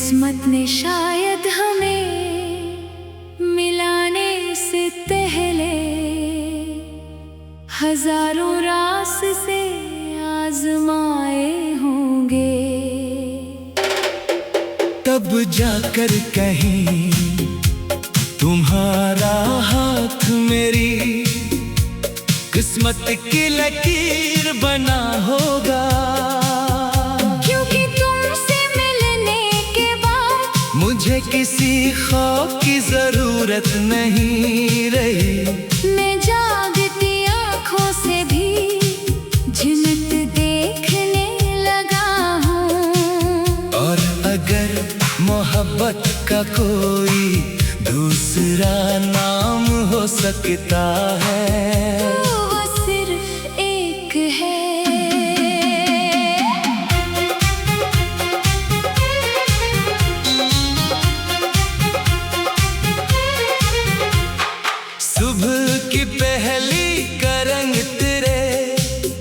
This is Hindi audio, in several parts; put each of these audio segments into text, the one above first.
किस्मत ने शायद हमें मिलाने से पहले हजारों रास्ते आजमाए होंगे। तब जाकर कहीं तुम्हारा हाथ मेरी किस्मत की लकीर बना होगा। क्योंकि तुमसे मिलने के बाद मुझे किसी खौफ की जरूरत नहीं रही। मैं जागती आँखों से भी जन्नत देखने लगा हूँ। और अगर मोहब्बत का कोई दूसरा नाम हो सकता है तो वो सिर्फ एक है। सुबह की पहली करंग तेरे,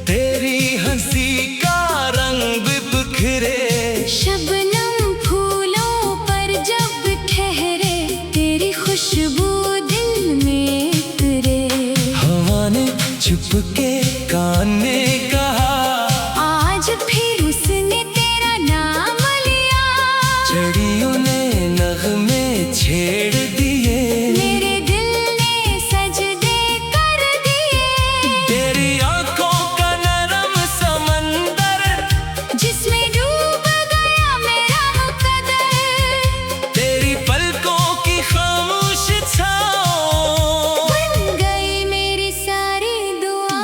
तेरी हंसी का रंग बिखरे। शबनम फूलों पर जब ठहरे, तेरी खुशबू दिल में उतरे। हवा ने चुपके कान में कहा, आज फिर उसने तेरा नाम लिया। चिड़ियों ने नगमे छेड़ दिए, मेरे दिल ने सजदे कर दिए। तेरी आंखों का नरम समंदर, जिसमें डूब गया मेरा मुकद्दर। तेरी पलकों की खामोश छाँव बन गई मेरी सारी दुआओं।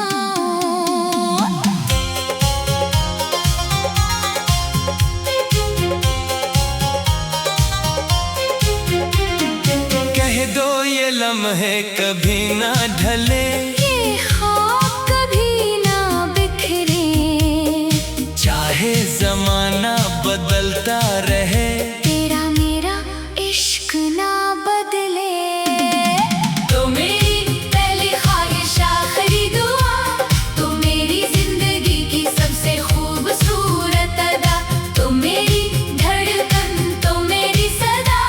कह दो ये लम्हे कभी ना ढले, ये ख्वाब कभी ना बिखरे। चाहे जमाना बदलता रहे, तेरा मेरा इश्क ना बदले। तो मेरी पहली ख्वाहिश आखिरी दुआ, तो मेरी जिंदगी की सबसे खूबसूरत अदा। तो मेरी धड़कन, तो मेरी सदा,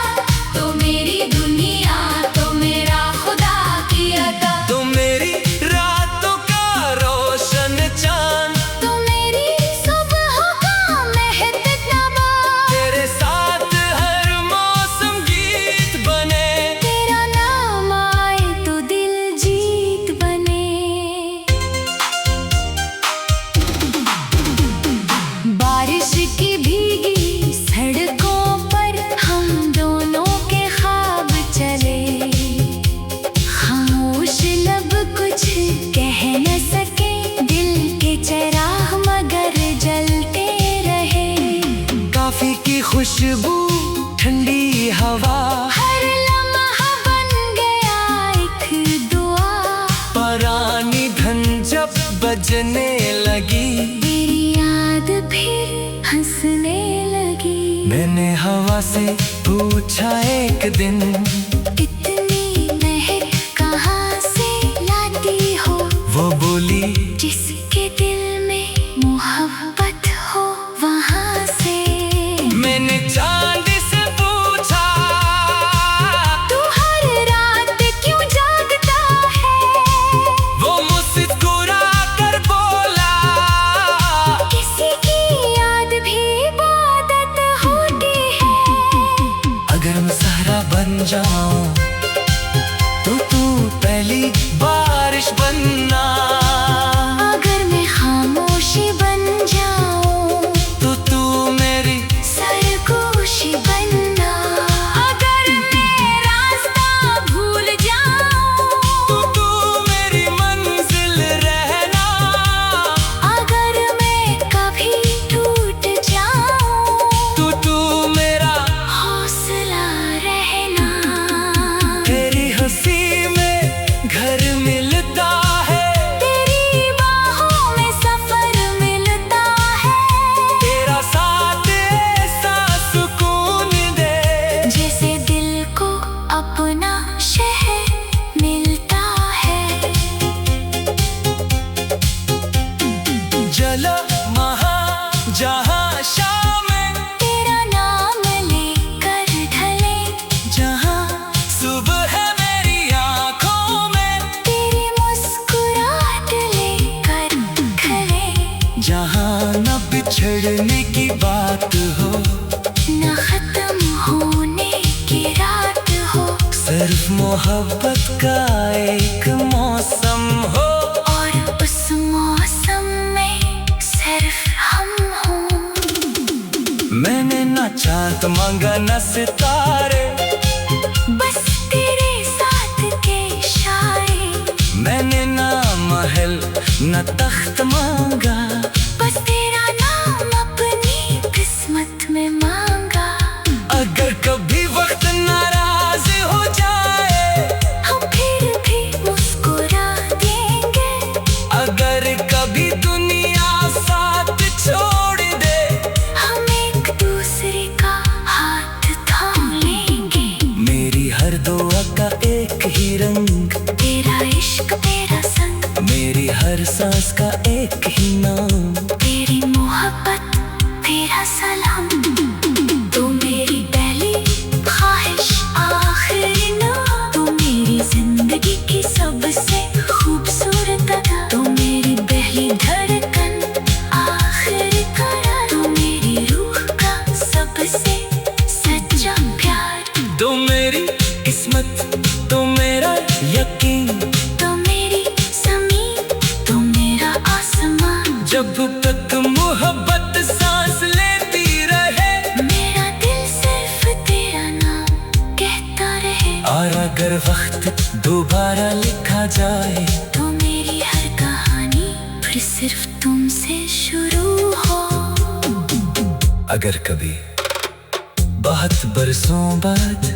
तो मेरी दुनिया, तो मेरा खुदा की अता। तो मेरी रातों का रोशन चांद, तो मेरी सुबह का मेहतनवा। तेरे साथ हर मौसम गीत बने। तेरा नाम आए तो दिल जीत बने। बारिश की भीगी सड़कों पर हम दोनों के ख्वाब चले। खामोश लब कुछ कह न सके, दिल के चिराग मगर जलते रहे। काफी की खुशबू, ठंडी हवा, हर लम्हा बन गया एक दुआ। पुरानी धन जब बजने लगी, तेरी याद फिर हंसने लगी। मैंने हवा से पूछा एक दिन, इतनी महक कहाँ से लाती हो। वो बोली जिसके दिल में मोहब्बत हो वहाँ से। मैंने चांद से पूछा, तू हर रात क्यों जागता है। वो मुस्कुरा कर बोला, किसी की याद भी इबादत होती है। अगर मैं सहारा बन जाऊं बिछड़ने की बात हो, न खत्म होने की रात हो, सिर्फ मोहब्बत का एक मौसम हो, और उस मौसम में सिर्फ हम हो। मैंने ना चांद मांगा ना सितारे, बस तेरे साथ के इशारे। मैंने ना महल ना तख्त मांगा, बस तेरा नाम अपनी किस्मत में मांगा। अगर कभी वक्त नाराज हो जाए, हम फिर भी मुस्कुरा देंगे। अगर कभी दुनिया साथ छोड़ दे, हम एक दूसरे का हाथ थाम लेंगे। मेरी हर दुआ का एक ही रंग, तेरा इश्क तेरा संग, मेरी हर सांस का एक ही नाम, तेरी मोहब्बत तेरा सलाम। तू मेरी पहली ख्वाहिश आखिरी नाम, तू मेरी जिंदगी की सबसे खूबसूरत अदा, तू मेरी पहली धड़कन आखिरी करार, तू मेरी रूह का सबसे सच्चा प्यार। तो मेरी किस्मत, तो मेरा यकीन, तो मेरी ज़मीन, तो मेरा आसमान। जब तक मोहब्बत सांस लेती रहे, मेरा दिल सिर्फ तेरा नाम कहता रहे। और अगर वक्त दोबारा लिखा जाए, तो मेरी हर कहानी फिर सिर्फ तुमसे शुरू हो। अगर कभी बहुत बरसों बाद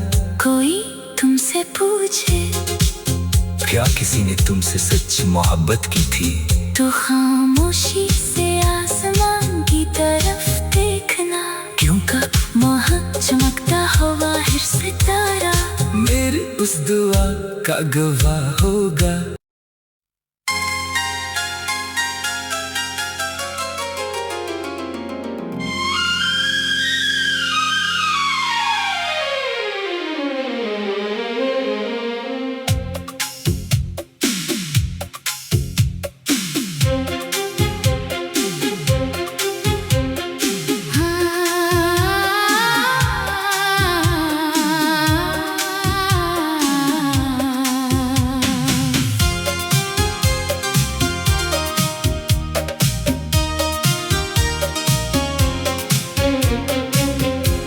कोई तुमसे पूछे क्या किसी ने तुमसे सच्ची मोहब्बत की थी, तो खामोशी से आसमान की तरफ देखना, क्योंकि वहाँ चमकता हुआ हर सितारा मेरी उस दुआ का गवाह होगा।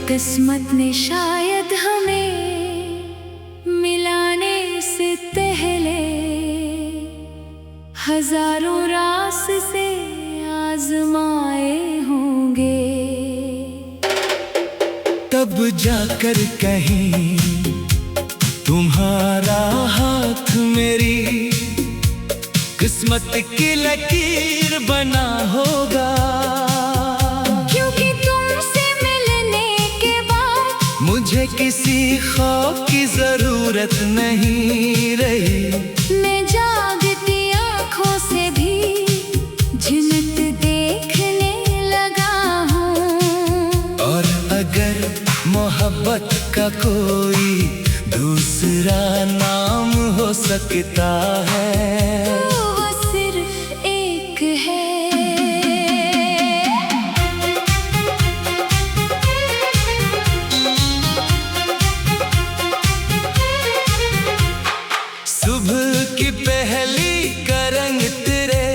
किस्मत ने शायद हमें मिलाने से पहले हजारों रास से आजमाए होंगे। तब जाकर कहीं तुम्हारा हाथ मेरी किस्मत की लकीर बना होगा। क्योंकि तुमसे मिलने के बाद मुझे किसी खौफ की जरूरत नहीं रही। मैं जागती आँखों से भी जन्नत देखने लगा हूँ। और अगर मोहब्बत का कोई दूसरा नाम हो सकता है, तो वो सिर्फ एक है। सुबह की पहली करंग तेरे,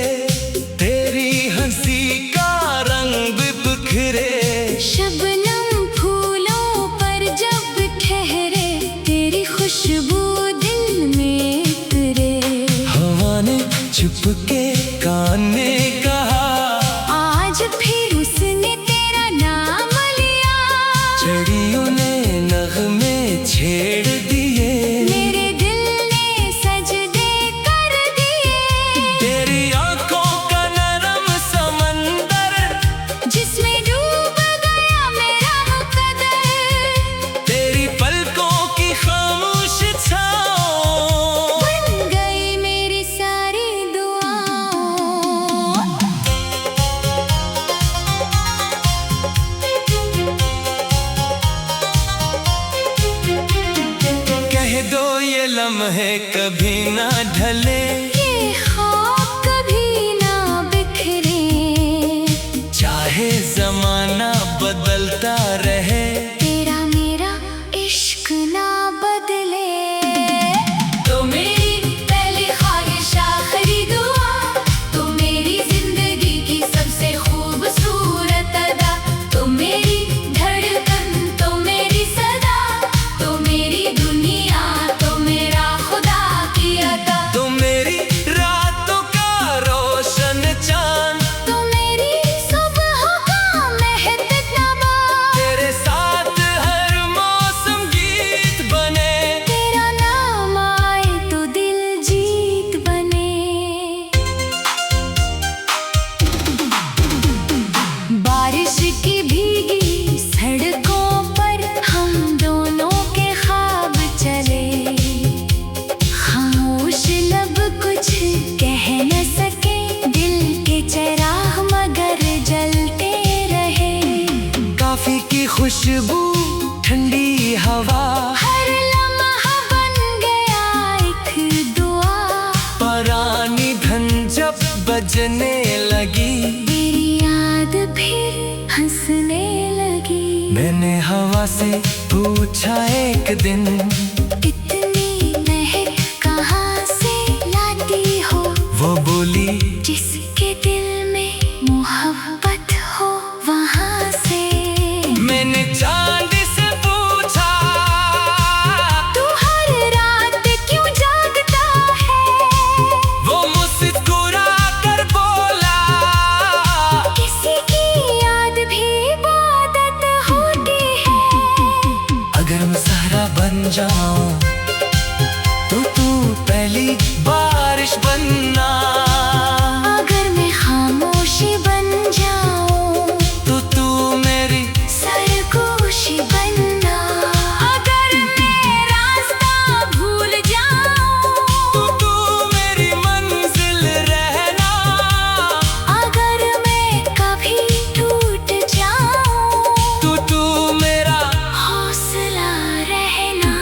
तेरी हंसी का रंग बिखरे। शबनम फूलों पर जब ठहरे, तेरी खुशबू दिल में उतरे। हवा ने चुपके कान में कहा, आज फिर उसने तेरा नाम लिया। चिड़ियों ने नगमे छेड़ दिए, मेरे दिल ने सजदे कर दिए। तेरी आंखों का नरम समंदर, जिसमें डूब गया मेरा मुकद्दर। तेरी पलकों की खामोश छाँव बन गई मेरी सारी दुआओं की खुशबू, ठंडी हवा, हर लम्हा बन गया एक दुआ। पुरानी धन जब बजने लगी, मेरी याद फिर हंसने लगी। मैंने हवा से पूछा एक दिन, इतनी महक कहाँ से लाती हो? वो बोली, जिसके दिल में मोहब्बत हो वहाँ से। मैंने चांद से पूछा, तू हर रात क्यों जागता है? वो मुस्कुरा कर बोला, किसी की याद भी इबादत होती है। अगर मैं सहरा बन जाऊं तो तू पहली बारिश बनना। अगर मैं खामोशी बन जाऊं तो तू मेरी सरगोशी बनना। अगर मैं रास्ता भूल जाऊं तो तू मेरी मंजिल रहना। अगर मैं कभी टूट जाऊं तो तू मेरा हौसला रहना।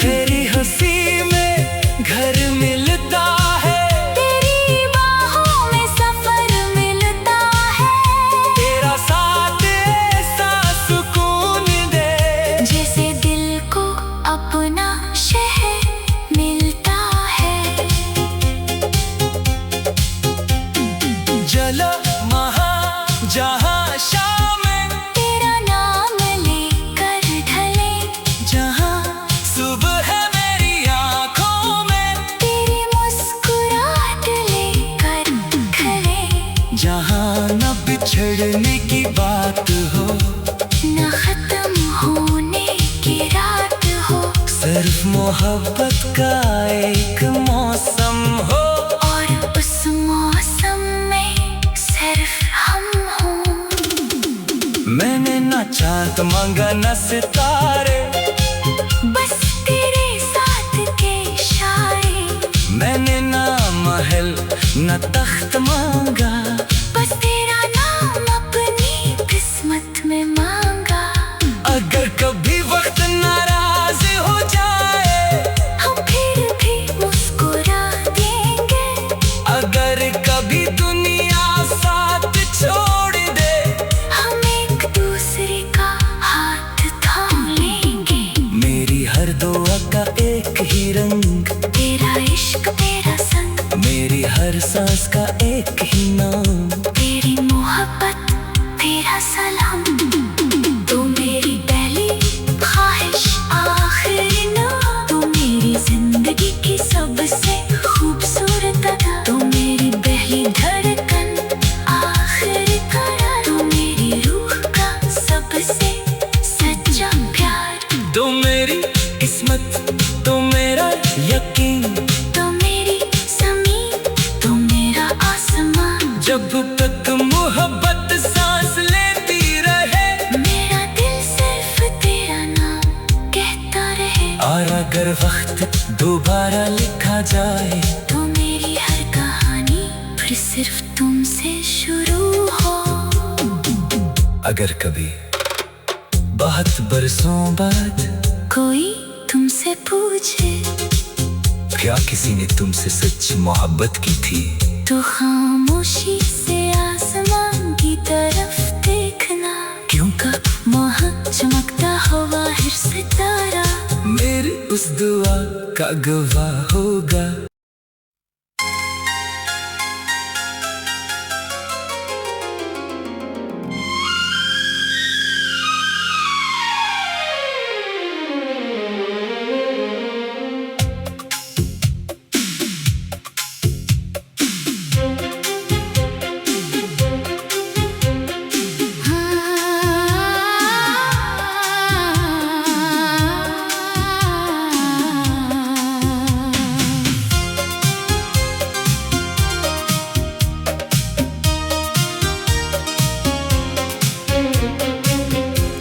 तेरी हंसी में घर मिलता है, तेरी बाहों में सफर मिलता है। तेरा साथ ऐसा सुकून दे, जैसे दिल को अपना शहर मिलता है। जलो महा जहाँ शाम तेरा नाम लेकर ढले, जहाँ सुबह है मेरी आँखों में, तेरी मुस्कुराहट लेकर खले। जहाँ न बिछड़ने की बात हो, न खत्म होने की रात हो, सिर्फ मोहब्बत का एक मौसम हो। और उस मौसम में सिर्फ हम हों। मैंने न चाँद मांगा न सितारे, बस तेरे साथ के इशारे। मैंने न महल न तख्त मांगा, बस तेरा नाम अपनी किस्मत में मांगा। अगर कभी वक्त नाराज हो जाए, हम फिर भी मुस्कुरा देंगे। अगर कभी दुनिया साथ छोड़ दे, हम एक दूसरे का हाथ थाम लेंगे। मेरी हर दुआ का एक ही रंग, तेरा इश्क तेरा संग, मेरी हर सांस का एक ही नाम। तेरी मोहब्बत तेरा सलाम। तू मेरी पहली ख्वाहिश आखिरी नाम। तू मेरी जिंदगी की सबसे खूबसूरत अदा। तू मेरी पहली धड़कन आखिरी करार। तू मेरी रूह का सबसे सच्चा प्यार। तो मेरी किस्मत, तो मेरा यकीन, तो मेरी ज़मीन, तो मेरा आसमान। जब तक मोहब्बत सांस लेती रहे, मेरा दिल सिर्फ तेरा नाम कहता रहे। और अगर वक्त दोबारा लिखा जाए, तो मेरी हर कहानी फिर सिर्फ तुमसे शुरू हो। अगर कभी बहुत बरसों बाद कोई तुमसे पूछे, क्या किसी ने तुमसे सच्ची मोहब्बत की थी, तो खामोशी से आसमान की तरफ देखना। क्योंकि वहाँ चमकता हुआ हर सितारा मेरी उस दुआ का गवाह होगा।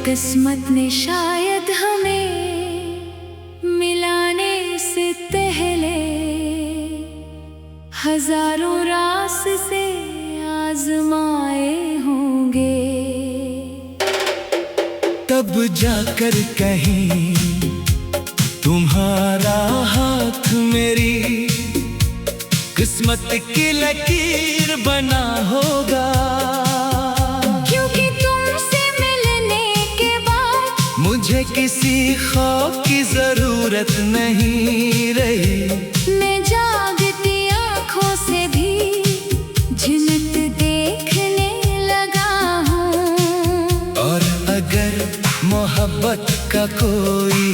किस्मत ने शायद हमें मिलाने से पहले हजारों रास से आजमाए होंगे। जाकर कहीं तुम्हारा हाथ मेरी किस्मत की लकीर बना होगा। क्योंकि तुमसे मिलने के बाद मुझे किसी खौफ की जरूरत नहीं रही। मैं जागती आँखों से भी जन्नत देखने लगा हूँ। और अगर मोहब्बत का कोई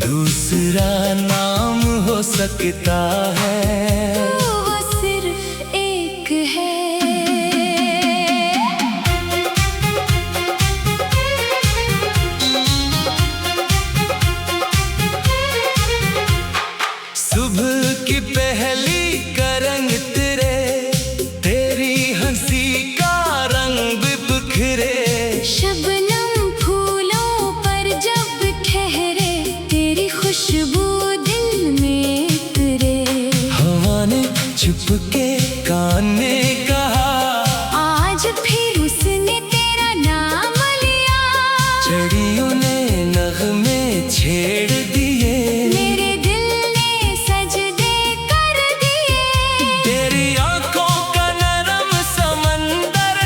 दूसरा नाम हो सकता है तो वो सिर्फ एक है। सुबह की पहली करंग तेरे, तेरी हंसी का रंग भी बिखरे। शबनम फूलों पर जब ठहरे, तेरी खुशबू दिल में उतरे। हवा ने चुपके कान में कहा, आज फिर उसने तेरा नाम लिया। चिड़ियों ने नगमे छेड़ दिए, मेरे दिल ने सजदे कर दिए। तेरी आंखों का नरम समंदर,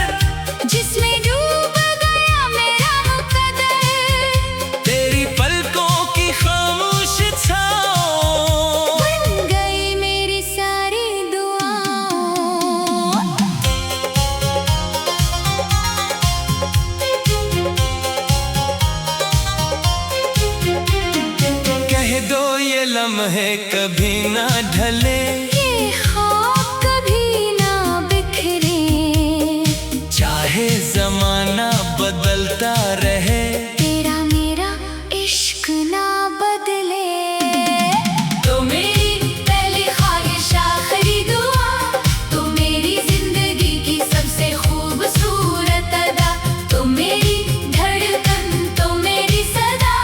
जिसमें डूब गया मेरा मुकद्दर। तेरी पलकों की खामोश छाँव बन गई मेरी सारी दुआओं। कह दो ये लम्हे कभी ना ढले, ये ख्वाब कभी ना बिखरे। चाहे जमाना बदलता रहे, तेरा मेरा इश्क ना बदले। तो मेरी पहली ख्वाहिश आखिरी दुआ, तो मेरी जिंदगी की सबसे खूबसूरत अदा। तो मेरी धड़कन, तो मेरी सदा,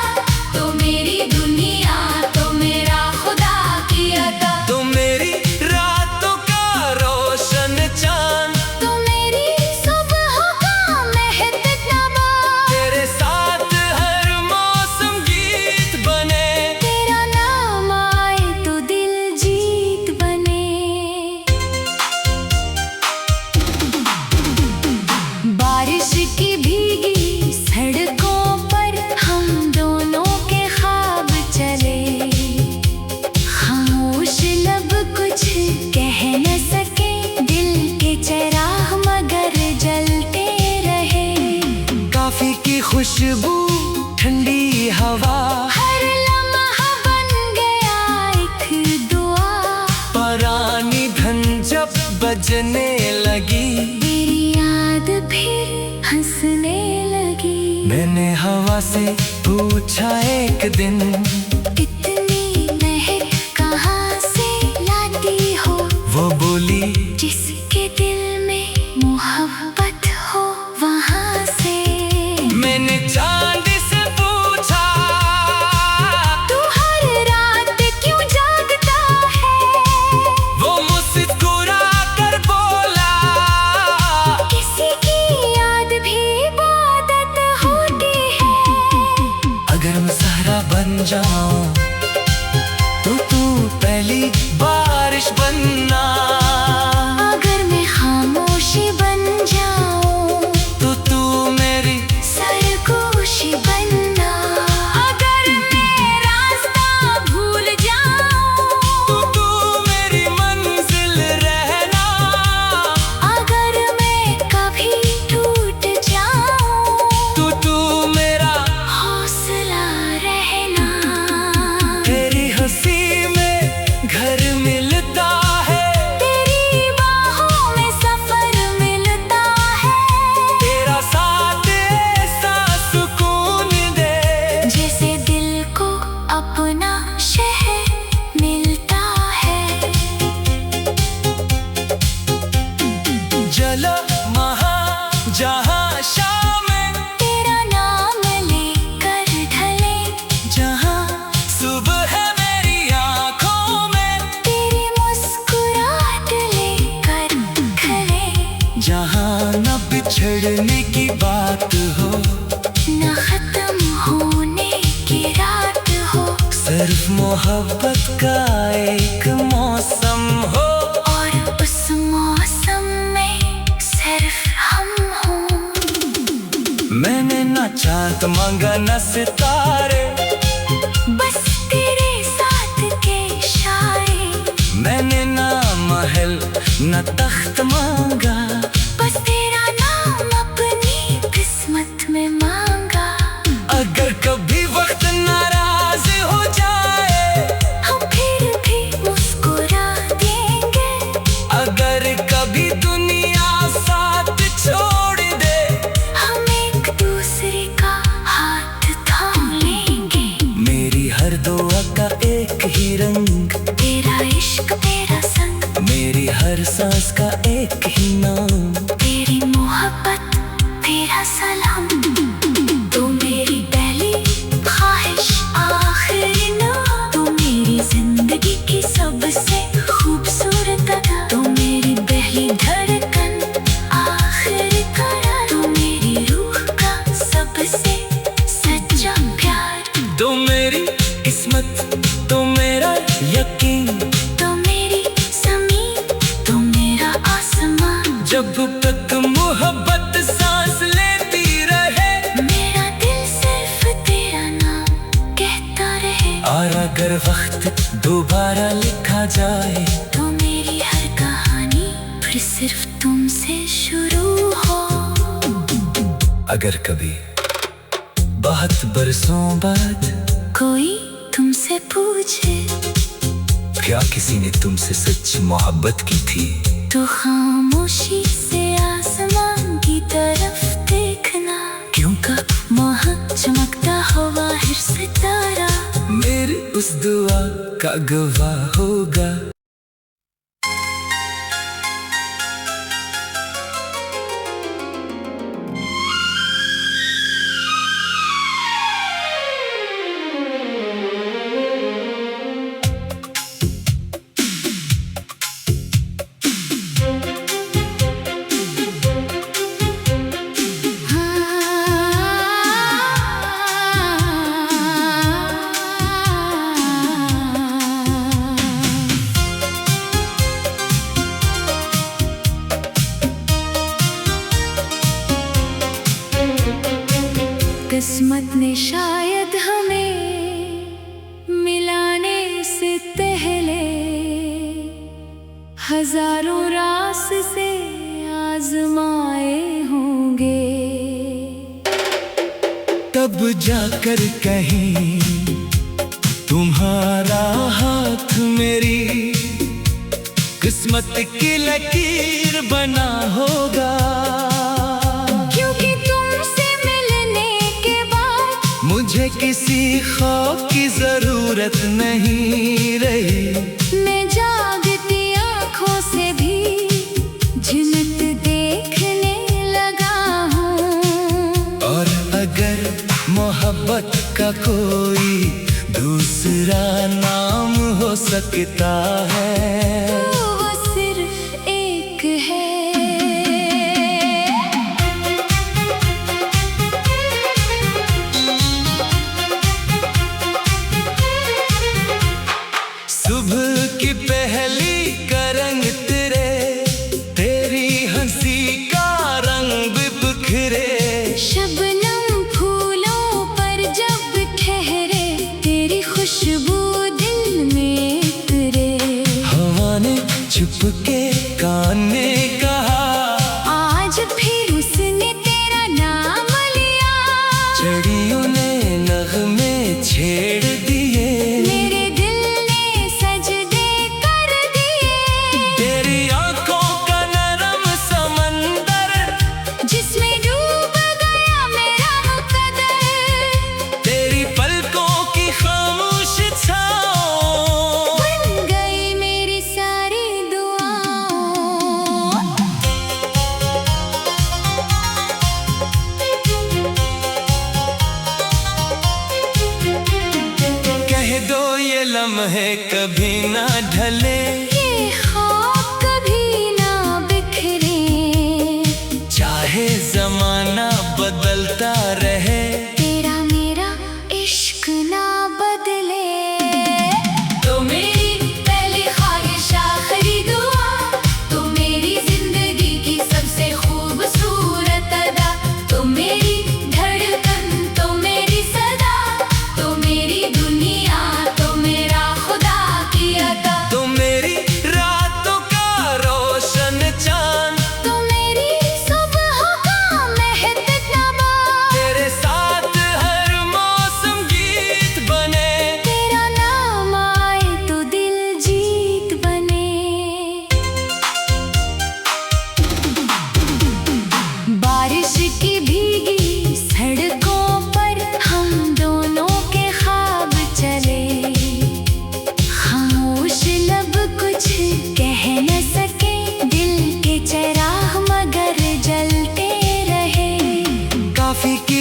तो मेरी दुनिया, तो मेरा खुदा की अता। तो मेरी रातों का रोशन चांद, तो मेरी सुबह का मेहतबा। तेरे साथ हर मौसम गीत बने। तेरा नाम आए तो दिल जीत बने। बारिश की भीगी सड़कों पर हम दोनों के ख्वाब चले। खामोश लब कुछ कह न सके, दिल के चिराग मगर जलते रहे। काफी की खुशबू, ठंडी हवा, हर लम्हा बन गया एक दुआ। पुरानी धन जब बजने लगी, तेरी याद फिर हंसने लगी। मैंने हवा से पूछा एक दिन, इतनी महक कहाँ से लाती हो। वो बोली जिसके दिल में मोहब्बत हो वहाँ से। मैंने चांद से पूछा, तू हर रात क्यों जागता है। वो मुस्कुरा कर बोला, किसी की याद भी इबादत होती है। अगर मैं सहरा बन जाऊं तो तू पहली बारिश बनना। अगर मैं खामोशी बन जाऊं तो तू मेरी सरगोशी बनना। अगर मैं रास्ता भूल जाऊं तो तू मेरी मंजिल रहना। अगर मैं कभी टूट जाऊं तो तू मेरा हौसला रहना। तेरी हंसी में घर मिलता है, तेरी बाहों में सफर मिलता है। तेरा साथ ऐसा सुकून दे, जैसे दिल को अपना शहर मिलता है। जला महा जहाँ शाम तेरा नाम लेकर ढले, जहाँ सुबह है मेरी आँखों में, तेरी मुस्कुराहट लेकर खले। जहाँ न बिछड़ने की बात हो, न खत्म हो चांद मांगा न सितारे, बस तेरे साथ के इशारे। मैंने ना महल न तख्त मांगा, बस तेरा नाम अपनी किस्मत में मांगा। अगर कभी वक्त नाराज हो जाए, हम फिर भी मुस्कुरा देंगे। अगर कभी दुनिया साथ छोड़ दे, हम एक दूसरे का हाथ थाम लेंगे। मेरी हर दुआ का एक ही रंग, तेरा इश्क तेरा संग, मेरी हर सांस का एक ही नाम, तेरी मोहब्बत तेरा सलाम। तू मेरी पहली ख्वाहिश आखिरी नुआ, तू मेरी जिंदगी की सबसे खूबसूरत अदा। तू मेरी पहली धड़कन आखिरी करार, तू मेरी रूह का सबसे सच्चा प्यार। तू मेरी किस्मत, तू मेरा यकीन, तू मेरी ज़मीन, तू मेरा आसमान। जब तक मोहब्बत सांस लेती रहे, मेरा दिल सिर्फ तेरा नाम कहता रहे। और अगर वक्त दोबारा लिखा जाए, तो मेरी हर कहानी फिर सिर्फ तुमसे शुरू हो। अगर कभी बहुत बरसों बाद कोई तुमसे पूछे, क्या किसी ने तुमसे सच्ची मोहब्बत की थी, तो खामोशी से आसमान की तरफ देखना, क्योंकि वहाँ चमकता हुआ हर सितारा मेरी उस दुआ का गवाह होगा। किस्मत ने शायद हमें मिलाने से पहले हजारों रास से आजमाए होंगे। तब जाकर कहीं तुम्हारा हाथ मेरी किस्मत की लकीर बना होगा। क्योंकि तुमसे मिलने के बाद मुझे किसी खौफ की जरूरत नहीं रही। मैं जागती आँखों से भी जन्नत देखने लगा हूँ। और अगर मोहब्बत का कोई दूसरा नाम हो सकता है, तो वो सिर्फ एक है। सुबह की पहली करंग तेरे, तेरी हंसी का रंग बिखरे, शबनम फूलों पर जब ठहरे, तेरी खुशबू दिल में उतरे।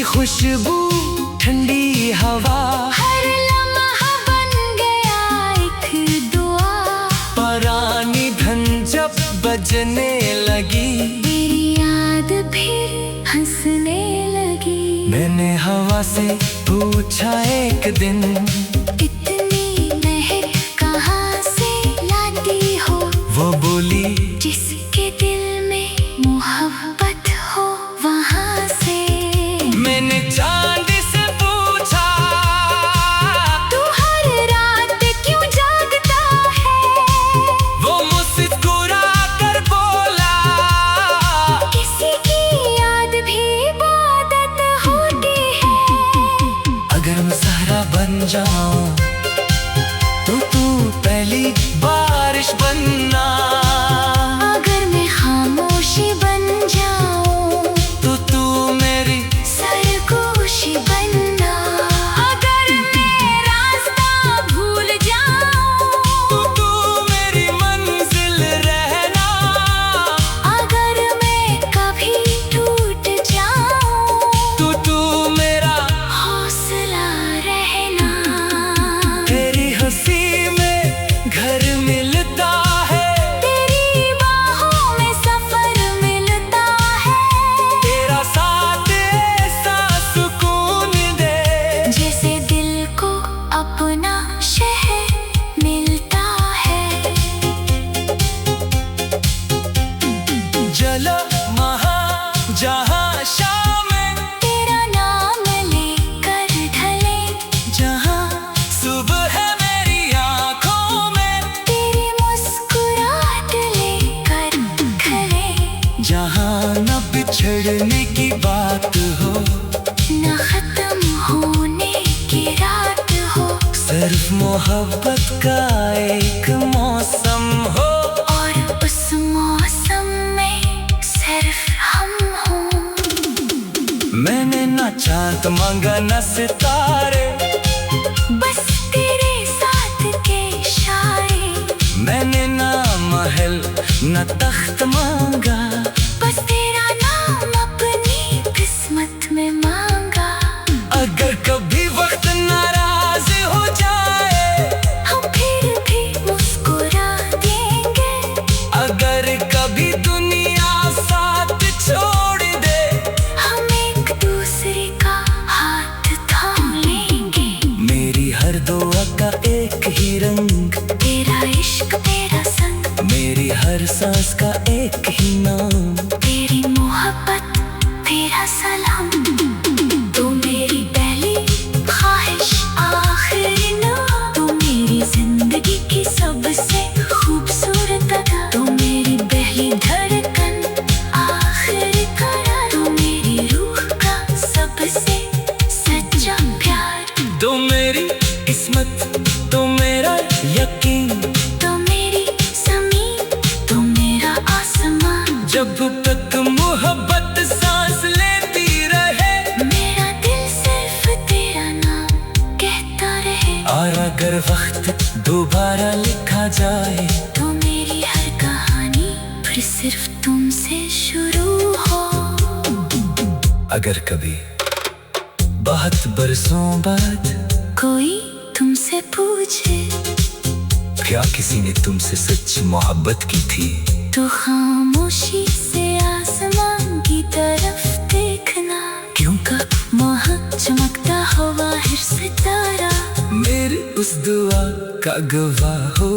खुशबू ठंडी हवा, हर लम्हा बन गया एक दुआ। पुरानी धन जब बजने लगी, तेरी याद फिर हंसने लगी। मैंने हवा से पूछा एक दिन, इतनी लहर कहाँ से लाती हो? वो बोली जिसके दिल में मोहब्बत हो वहाँ से। मैंने चांद से पूछा, तू हर रात क्यों जागता है? वो मुस्कुरा कर बोला, किसी की याद भी इबादत होती है। अगर मैं सहरा बन जाऊं तो तू पहली बारिश बनना। अगर मैं खामोशी बन जाऊं तो तू मेरी सरगोशी बनना। अगर मैं रास्ता भूल जाऊं तो तू मेरी मंजिल रहना। अगर मैं कभी टूट जाऊं तो तू मेरा हौसला रहना। तेरी हंसी में घर मिलता है, तेरी बाहों में सफर मिलता है। तेरा साथ ऐसा सुकून दे, जैसे दिल को अपना शहर मिलता है। जलो महा जहाँ शाम तेरा नाम लेकर ढले, जहाँ सुबह है मेरी आँखों में, तेरी मुस्कुराहट लेकर खले। जहाँ न बिछड़ने की बात हो, न खत्म होने की रात हो, सिर्फ मोहब्बत का एक मौसम हो। और उस मौसम में सिर्फ हम हों। मैंने ना चांद मांगा न सितारे, बस तेरे साथ के इशारे। मैंने ना महल न तख्त मांगा, बस तेरा नाम अपनी किस्मत में मांगा। अगर कभी वक्त नाराज हो जाए, हम फिर भी मुस्कुरा देंगे। अगर कभी दुनिया साथ छोड़ दे, हम एक दूसरे का हाथ थाम लेंगे। मेरी हर दुआ का एक ही रंग, तेरा इश्क तेरा संग, मेरी हर सांस का एक ही नाम। तेरी मोहब्बत तेरा सलाम। तू मेरी पहली ख्वाहिश आखिरी नाम। तू मेरी जिंदगी की सबसे खूबसूरत अदा। तू मेरी पहली धड़कन आखिरी करार। तू मेरी रूह का सबसे सच्चा प्यार। तो मेरी किस्मत, तो मेरा यकीन, तो मेरी ज़मीन, तो मेरा आसमान। जब तक मोहब्बत सांस लेती रहे, मेरा दिल सिर्फ तेरा नाम कहता रहे। और अगर वक्त दोबारा लिखा जाए, तो मेरी हर कहानी फिर सिर्फ तुमसे शुरू हो। अगर कभी बहुत बरसों बाद कोई तुमसे पूछे क्या किसी ने तुमसे सच्ची मोहब्बत की थी, तो खामोशी से आसमान की तरफ देखना। क्योंकि वहाँ चमकता हुआ हर सितारा मेरी उस दुआ का गवाह हो।